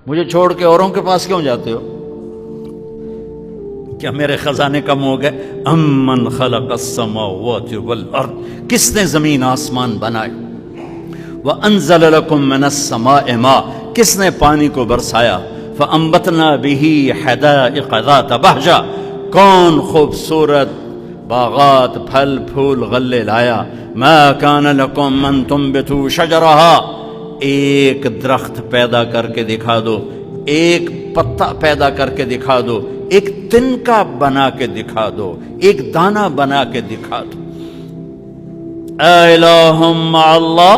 مجھے چھوڑ کے اوروں کے پاس کیوں جاتے ہو؟ کیا میرے خزانے کم ہو گئے؟ امن خلق السماوات والارض، کس نے زمین آسمان بنائے؟ وانزل لکم من السماء ماء، کس نے پانی کو برسایا؟ فانبتنا به حدائق ذات بہجہ، کون خوبصورت باغات پھل پھول غلے لایا؟ ما کان لکم ان تنبتوا شجرها، ایک درخت پیدا کر کے دکھا دو، ایک پتا پیدا کر کے دکھا دو، ایک تنکا بنا کے دکھا دو، ایک دانہ بنا کے دکھا دو۔ الہ مع اللہ،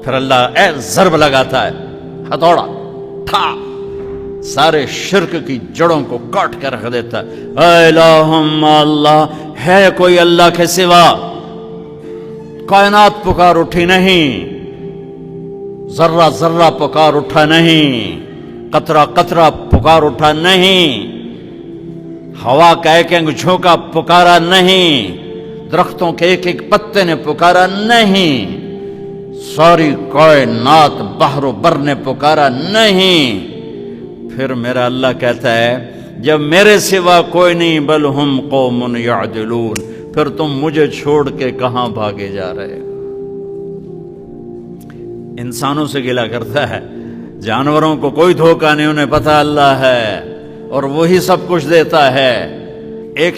پھر اللہ ضرب لگاتا ہے، ہتھوڑا ٹھا، سارے شرک کی جڑوں کو کاٹ کے رکھ دیتا ہے۔ الہ مع اللہ، ہے کوئی اللہ کے سوا؟ کائنات پکار اٹھی نہیں، ذرہ ذرہ پکار اٹھا نہیں، قطرہ قطرہ پکار اٹھا نہیں، ہوا کا ایک ایک جھونکا پکارا نہیں، درختوں کے ایک ایک پتے نے پکارا نہیں، ساری کائنات بحر و بر نے پکارا نہیں۔ پھر میرا اللہ کہتا ہے جب میرے سوا کوئی نہیں، بل ہم قوم یعدلون، پھر تم مجھے چھوڑ کے کہاں بھاگے جا رہے ہو؟ انسانوں سے گلہ کرتا ہے، جانوروں کو کوئی دھوکہ نہیں، انہیں پتہ اللہ ہے اور وہی سب کچھ دیتا ہے۔ ایک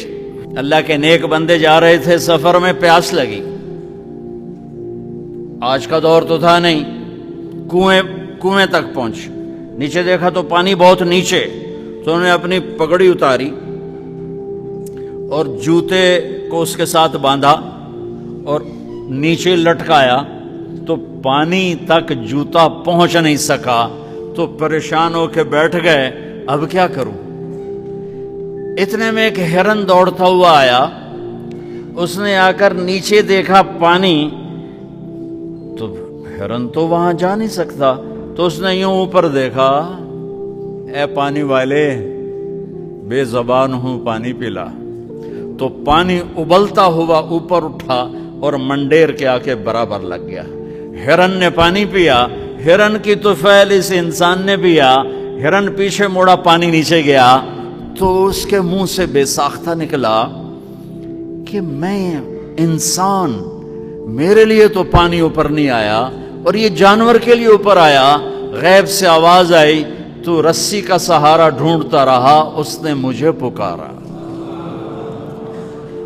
اللہ کے نیک بندے جا رہے تھے سفر میں، پیاس لگی، آج کا دور تو تھا نہیں، کنویں تک پہنچ، نیچے دیکھا تو پانی بہت نیچے، تو انہوں نے اپنی پگڑی اتاری اور جوتے کو اس کے ساتھ باندھا اور نیچے لٹکایا، تو پانی تک جوتا پہنچ نہیں سکا، تو پریشان ہو کے بیٹھ گئے، اب کیا کروں؟ اتنے میں ایک ہرن دوڑتا ہوا آیا، اس نے آ کر نیچے دیکھا پانی، تو ہرن تو وہاں جا نہیں سکتا، تو اس نے یوں اوپر دیکھا، اے پانی والے بے زبان ہوں، پانی پلا، تو پانی ابلتا ہوا اوپر اٹھا اور منڈیر کے آ کے برابر لگ گیا۔ ہرن نے پانی پیا، ہرن کی طفیل اس انسان نے پیا، ہرن پیچھے موڑا، پانی نیچے گیا، تو اس کے منہ سے بے ساختہ نکلا کہ میں انسان، میرے لیے تو پانی اوپر نہیں آیا اور یہ جانور کے لیے اوپر آیا۔ غیب سے آواز آئی، تو رسی کا سہارا ڈھونڈتا رہا، اس نے مجھے پکارا،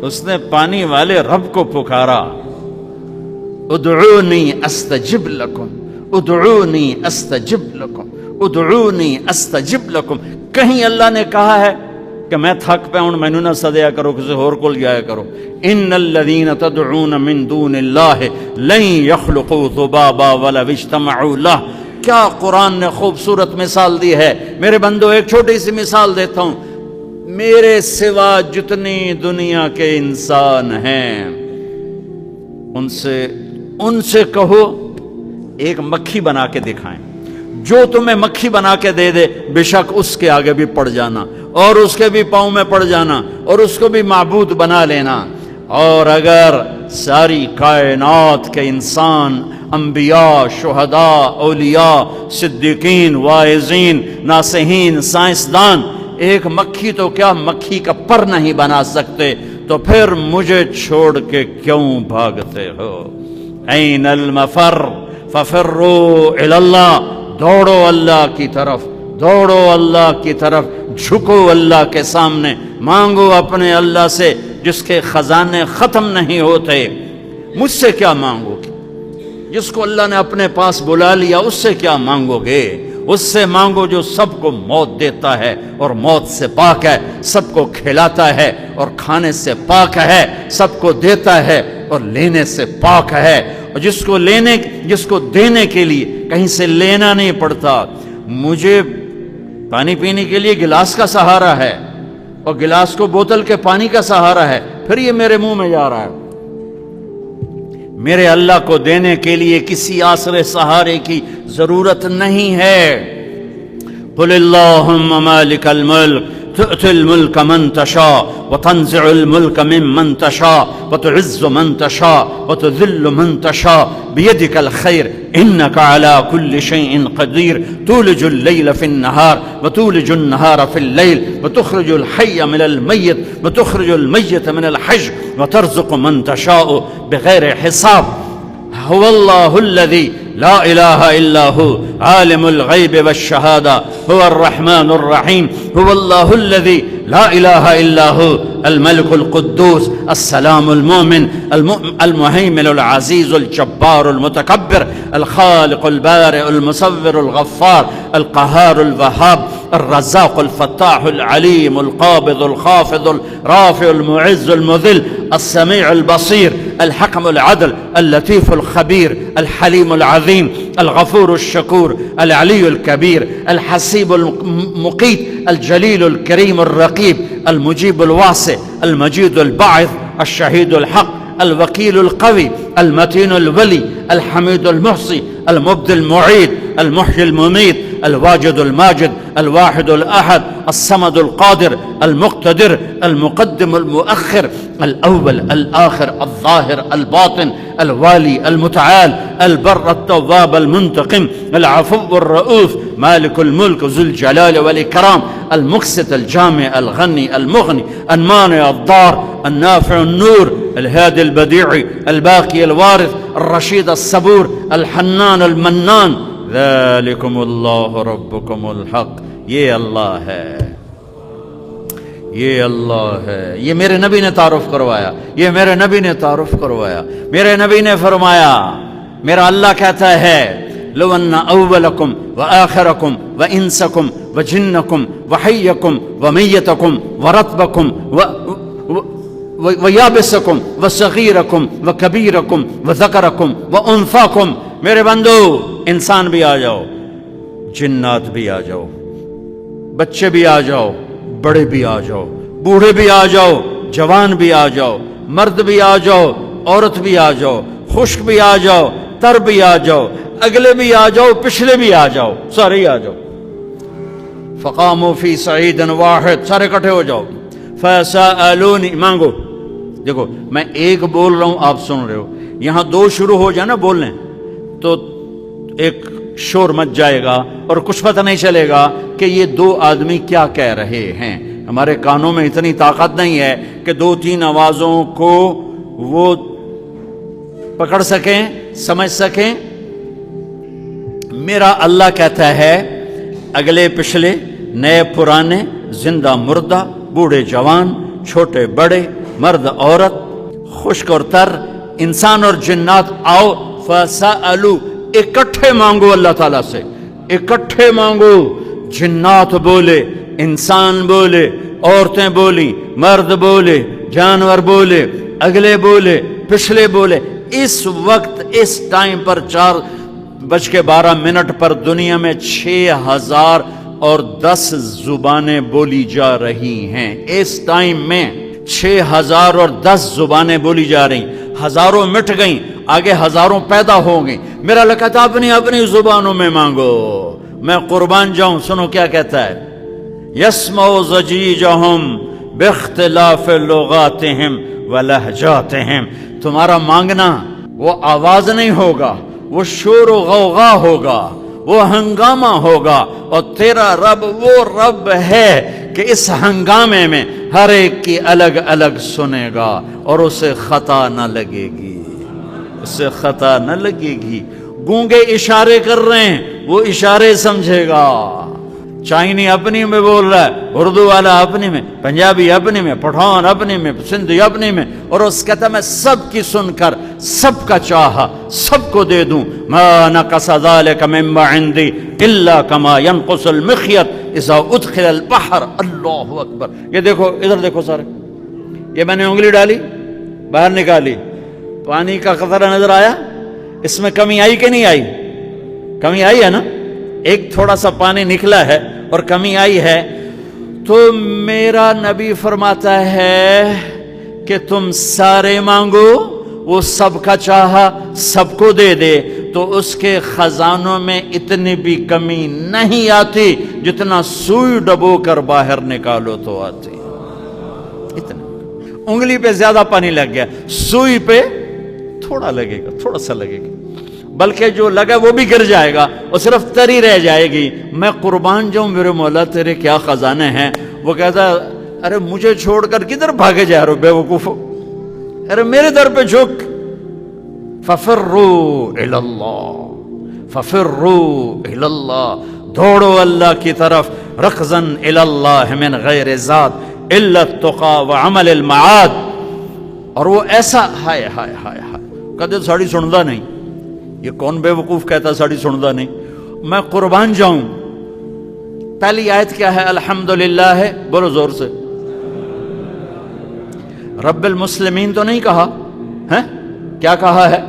اس نے پانی والے رب کو پکارا۔ ادعونی استجب لکم، ادعونی استجب لکم، ادعونی استجب لکم۔ کہیں اللہ نے کہا ہے کہ میں تھک پہ ہوں، مینوں نہ سدیا کرو، کسی اور کو جایا کرو؟ ان الذین تدعون من دون اللہ لن یخلقوا ذبابا ولو اجتمعوا لہ۔ کیا قرآن نے خوبصورت مثال دی ہے۔ میرے بندو ایک چھوٹی سی مثال دیتا ہوں، میرے سوا جتنی دنیا کے انسان ہیں ان سے کہو ایک مکھی بنا کے دکھائیں، جو تمہیں مکھی بنا کے دے دے بے شک اس کے آگے بھی پڑ جانا اور اس کے بھی پاؤں میں پڑ جانا اور اس کو بھی معبود بنا لینا۔ اور اگر ساری کائنات کے انسان، انبیاء، شہداء، اولیاء، صدیقین، واعظین، ناصحین، سائنسدان ایک مکھی تو کیا مکھی کا پر نہیں بنا سکتے، تو پھر مجھے چھوڑ کے کیوں بھاگتے ہو؟ این المفر ففروا الی اللہ، دوڑو اللہ کی طرف، دوڑو اللہ کی طرف، جھکو اللہ کے سامنے، مانگو اپنے اللہ سے جس کے خزانے ختم نہیں ہوتے۔ مجھ سے کیا مانگو گے؟ جس کو اللہ نے اپنے پاس بلا لیا اس سے کیا مانگو گے؟ اس سے مانگو جو سب کو موت دیتا ہے اور موت سے پاک ہے، سب کو کھلاتا ہے اور کھانے سے پاک ہے، سب کو دیتا ہے اور لینے سے پاک ہے، اور جس کو دینے کے لیے کہیں سے لینا نہیں پڑتا۔ مجھے پانی پینے کے لیے گلاس کا سہارا ہے اور گلاس کو بوتل کے پانی کا سہارا ہے، پھر یہ میرے منہ میں جا رہا ہے۔ میرے اللہ کو دینے کے لیے کسی آسرے سہارے کی ضرورت نہیں ہے۔ قل اللہم مالک الملک تؤتي الملك من تشاء وتنزع الملك ممن تشاء وتعز من تشاء وتذل من تشاء بيدك الخير إنك على كل شيء قدير تولج الليل في النهار وتولج النهار في الليل وتخرج الحي من الميت وتخرج الميت من الحي وترزق من تشاء بغير حساب هو الله الذي لا إله إلا هو عالم الغيب والشهادة هو الرحمن الرحيم هو الله الذي لا إله إلا هو الملك القدوس السلام المؤمن المهيمن العزيز الجبار المتكبر الخالق البارئ المصور الغفار القهار الوهاب الرزاق الفتاح العليم القابض الخافض الرافع المعز المذل السميع البصير الحكم العدل اللطيف الخبير الحليم العظيم الغفور الشكور العلي الكبير الحسيب المقيت الجليل الكريم الرقيب المجيب الواسع المجيد الباعث الشهيد الحق الوكيل القوي المتين الولي الحميد المحصي المبدي المعيد المحيي المميت الواجد الماجد الواحد الأحد الصمد القادر المقتدر المقدم المؤخر الأول الآخر الظاهر الباطن الوالي المتعال البر التواب المنتقم العفو الرؤوف مالك الملك ذو الجلال والإكرام المقسط الجامع الغني المغني المانع الضار النافع النور الهادي البديع الباقي الوارث الرشيد الصبور الحنان المنان ذلكم اللہ ربکم الحق یہ اللہ ہے یہ اللہ ہے یہ میرے نبی نے تعارف کروایا یہ میرے نبی نے تعارف کروایا میرے نبی نے فرمایا میرا اللہ کہتا ہے لو ان اولکم وآخرکم وانسکم وجنکم وحیکم ومیتکم ورطبکم ویابسکم وصغیرکم وکبیرکم وذکرکم وانثاکم میرے بندو انسان بھی آ جاؤ جنات بھی آ جاؤ بچے بھی آ جاؤ بڑے بھی آ جاؤ بوڑھے بھی آ جاؤ جوان بھی آ جاؤ مرد بھی آ جاؤ عورت بھی آ جاؤ خشک بھی آ جاؤ تر بھی آ جاؤ اگلے بھی آ جاؤ پچھلے بھی آ جاؤ سارے ہی آ جاؤ فقاموا فی صعید واحد سارے اکٹھے ہو جاؤ فسألونی مانگو دیکھو میں ایک بول رہا ہوں آپ سن رہے ہو یہاں دو شروع ہو جائے نا بولنے تو ایک شور مچ جائے گا اور کچھ پتہ نہیں چلے گا کہ یہ دو آدمی کیا کہہ رہے ہیں ہمارے کانوں میں اتنی طاقت نہیں ہے کہ دو تین آوازوں کو وہ پکڑ سکیں سمجھ سکیں میرا اللہ کہتا ہے اگلے پچھلے نئے پرانے زندہ مردہ بوڑھے جوان چھوٹے بڑے مرد عورت خشک اور تر انسان اور جنات آؤ فسألو اکٹھے مانگو اللہ تعالیٰ سے اکٹھے مانگو جنات بولے انسان بولے عورتیں بولی مرد بولے جانور بولے اگلے بولے پچھلے بولے اس وقت اس ٹائم پر 4:12 پر دنیا میں 6010 زبانیں بولی جا رہی ہیں اس ٹائم میں 6010 زبانیں بولی جا رہی ہزاروں مٹ گئیں آگے ہزاروں پیدا ہو گئیں میرا اللہ کہتا اپنی اپنی زبانوں میں مانگو میں قربان جاؤں سنو کیا کہتا ہے یسمع ضجیجہم باختلاف لغاتہم ولہجاتہم تمہارا مانگنا وہ آواز نہیں ہوگا وہ شور و غوغا ہوگا وہ ہنگامہ ہوگا اور تیرا رب وہ رب ہے کہ اس ہنگامے میں ہر ایک کی الگ الگ سنے گا اور اسے خطا نہ لگے گی اسے خطا نہ لگے گی گونگے اشارے کر رہے ہیں وہ اشارے سمجھے گا چائنی اپنی میں بول رہا ہے اردو والا اپنی میں پنجابی اپنی میں پٹھان اپنی میں سندھی اپنی میں اور اس کہتا میں سب کی سن کر سب کا چاہا سب کو دے دوں ما نقص ذلك مما عندي الا كما ينقص المخيط اذا ادخل البحر اللہ اکبر یہ دیکھو ادھر دیکھو سارے یہ میں نے انگلی ڈالی باہر نکالی پانی کا قطرہ نظر آیا اس میں کمی آئی کہ نہیں آئی کمی آئی ہے نا ایک تھوڑا سا پانی نکلا ہے اور کمی آئی ہے تو میرا نبی فرماتا ہے کہ تم سارے مانگو وہ سب کا چاہا سب کو دے دے تو تو اس کے خزانوں میں اتنی بھی کمی نہیں آتی جتنا سوئی ڈبو کر باہر نکالو تو آتی. اتنا انگلی پہ زیادہ پانی لگ گیا، سوئی پہ تھوڑا لگے گا، تھوڑا سا لگے گا، بلکہ جو لگا وہ بھی گر جائے گا اور صرف تری رہ جائے گی. میں قربان جاؤں میرے مولا تیرے کیا خزانے ہیں. وہ کہتا ارے مجھے چھوڑ کر کدھر بھاگے جا رہے ہو بے وقوفو، ارے میرے در پہ جھک. ففروا الی اللہ، ففروا الی اللہ، دوڑو اللہ کی طرف. رکضا الی اللہ من غیر ذات الا التقى وعمل المعاد. اور وہ ایسا ہائے ہائے ہائے ہائے کدے ساڑی سندا نہیں. یہ کون بے وقوف کہتا ساڑی سندا نہیں. میں قربان جاؤں. پہلی آیت کیا ہے؟ الحمدللہ ہے، بولو زور سے. رب المسلمین تو نہیں کہا ہے، کیا کہا ہے؟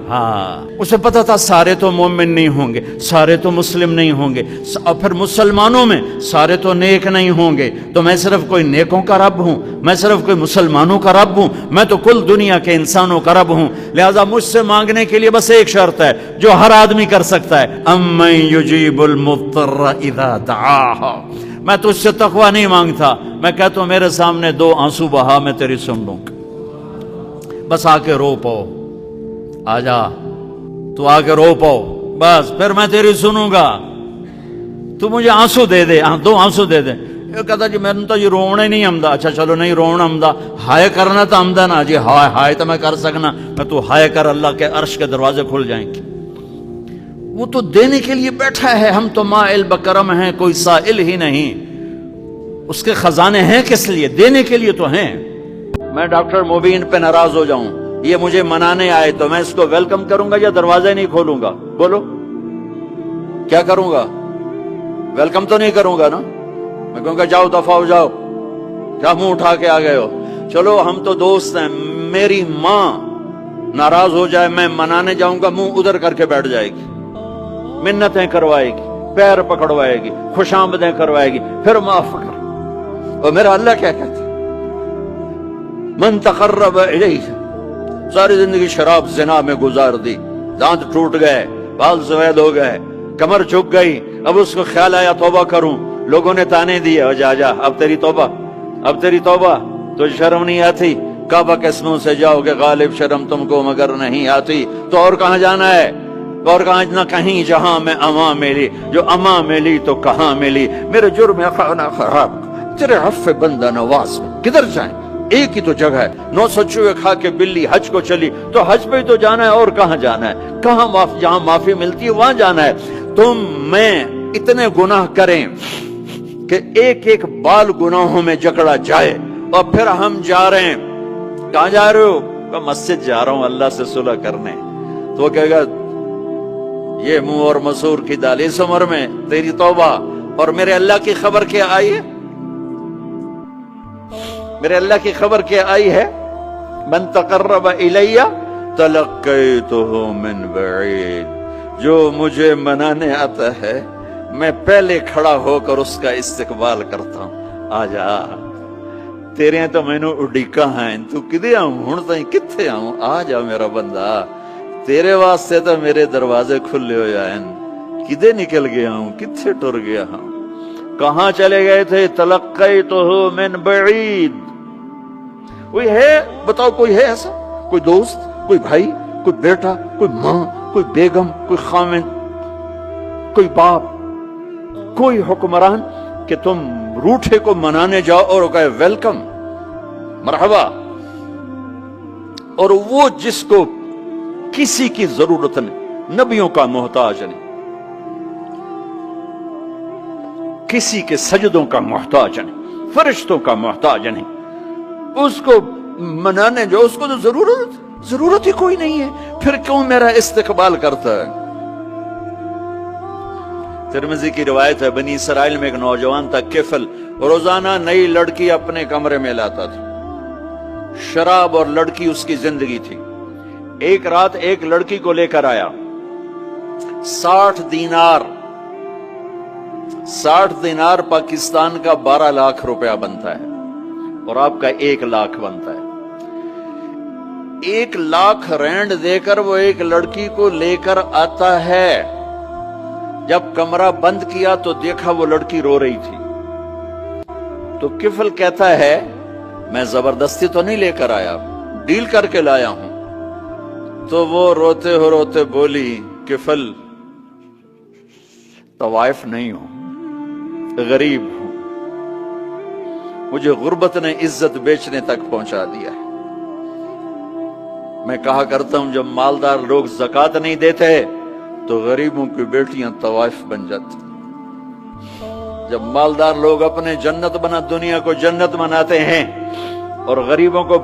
ہاں، اسے پتا تھا سارے تو مومن نہیں ہوں گے، سارے تو مسلم نہیں ہوں گے، اور پھر مسلمانوں میں سارے تو نیک نہیں ہوں گے. تو میں صرف کوئی نیکوں کا رب ہوں، میں صرف کوئی مسلمانوں کا رب ہوں، میں تو کل دنیا کے انسانوں کا رب ہوں. لہذا مجھ سے مانگنے کے لیے بس ایک شرط ہے جو ہر آدمی کر سکتا ہے. امن یجیب المضطر اذا دعاہ. میں تجھ سے تقوی نہیں مانگتا، میں کہتا ہوں میرے سامنے 2 آنسو بہا، میں تیری سن لوں گا. بس آ کے رو پاؤ، آ جا تو آ کے رو پاؤ، بس پھر میں تیری سنوں گا. تو مجھے آنسو دے دے، 2 آنسو دے دے. یہ کہتا جی میں نے تو یہ رونا ہی نہیں آمدہ. اچھا چلو نہیں رونا آمدہ، ہائے کرنا تو آمدہ نا جی. ہائے ہائے تو میں کر سکنا. میں تو ہائے کر، اللہ کے عرش کے دروازے کھل جائیں گے. وہ تو دینے کے لیے بیٹھا ہے. ہم تو مائل بکرم ہیں، کوئی سائل ہی نہیں. اس کے خزانے ہیں کس لیے؟ دینے کے لیے تو ہیں. میں ڈاکٹر مبین پہ ناراض ہو جاؤں، یہ مجھے منانے آئے تو میں اس کو ویلکم کروں گا یا دروازے نہیں کھولوں گا؟ بولو کیا کروں گا؟ ویلکم تو نہیں کروں گا نا. میں کہوں گا جاؤ دفعہ ہو جاؤ، کیا منہ اٹھا کے آ گئے ہو؟ چلو ہم تو دوست ہیں. میری ماں ناراض ہو جائے، میں منانے جاؤں گا، منہ ادھر کر کے بیٹھ جائے گی، منتیں کروائے گی، پیر پکڑوائے گی، خوش آمدیں کروائے گی، پھر معاف کر. اور میرا اللہ کیا کہتا ہے؟ من تقرب الیہ. ساری زندگی شراب زنا میں گزار دی، دانت ٹوٹ گئے، بال سفید ہو گئے، کمر جھک گئی. اب اس کو خیال آیا توبہ کروں، لوگوں نے تانے دیے، جا جا اب تیری توبہ، اب تیری توبہ. تو شرم نہیں آتی؟ کعبہ کے اسموں سے جاؤ کہ غالب شرم تم کو مگر نہیں آتی. تو اور کہاں جانا ہے؟ اور کہاں نہ کہیں جہاں میں اما ملی، جو اما ملی تو کہاں ملی. میرے جرم خانہ خراب، تیرے عفو بندہ نواز میں کدھر جائیں؟ ایک ہی تو جگہ ہے. 900 چوہے کھا کے بلی حج کو چلی، تو حج پہ ہی تو جانا ہے، اور کہاں جانا ہے؟ کہاں جہاں معافی ملتی ہے وہاں جانا ہے. تم میں اتنے گناہ کریں کہ ایک ایک بال گناہوں میں جکڑا جائے، اور پھر ہم جا رہے ہیں. کہاں جا رہے ہو؟ کہ مسجد جا رہا ہوں اللہ سے صلح کرنے. تو وہ کہے گا یہ منہ اور مسور کی دال، اس عمر میں تیری توبہ. اور میرے اللہ کی خبر کیا آئی ہے؟ میرے اللہ کی خبر کیا آئی ہے؟ من تقرب الی تلقیتہ من بعید. جو مجھے منانے آتا ہے میں پہلے کھڑا ہو کر اس کا استقبال کرتا ہوں. آ جا، تیرے تو میں نے اڈیکا ہیں، تو کدے آؤں ہوں تائیں کتھے آؤں؟ آ جا میرا بندہ، تیرے واسطے تو میرے دروازے کھلے ہو جائیں. کدے نکل گیا ہوں، کتھے ٹر گیا ہوں، کہاں چلے گئے تھے؟ تلقیتہ من بعید. کوئی ہے بتاؤ، کوئی ہے ایسا؟ کوئی دوست، کوئی بھائی، کوئی بیٹا، کوئی ماں، کوئی بیگم، کوئی خامن، کوئی باپ، کوئی حکمران کہ تم روٹھے کو منانے جاؤ اور کہے ویلکم، مرحبا. اور وہ جس کو کسی کی ضرورت نہیں، نبیوں کا محتاج نہیں، کسی کے سجدوں کا محتاج نہیں، فرشتوں کا محتاج نہیں، اس کو منانے جو اس کو تو ضرورت ہی کوئی نہیں ہے، پھر کیوں میرا استقبال کرتا ہے؟ ترمذی کی روایت ہے، بنی اسرائیل میں ایک نوجوان تھا کفل، روزانہ نئی لڑکی اپنے کمرے میں لاتا تھا. شراب اور لڑکی اس کی زندگی تھی. ایک رات ایک لڑکی کو لے کر آیا. 60 دینار پاکستان کا 12 لاکھ روپیہ بنتا ہے، اور آپ کا 1 لاکھ بنتا ہے. 1,00,000 رینڈ دے کر وہ ایک لڑکی کو لے کر آتا ہے. جب کمرہ بند کیا تو دیکھا وہ لڑکی رو رہی تھی. تو کفل کہتا ہے میں زبردستی تو نہیں لے کر آیا، ڈیل کر کے لایا ہوں. تو وہ روتے روتے بولی کفل طوائف نہیں ہوں، غریب ہوں، مجھے غربت نے عزت بیچنے تک پہنچا دیا ہے. میں کہا کرتا ہوں جب مالدار لوگ زکوٰۃ نہیں دیتے تو غریبوں کی بیٹیاں طوائف بن جاتی. جب مالدار لوگ اپنے دنیا کو جنت بناتے ہیں اور غریبوں کو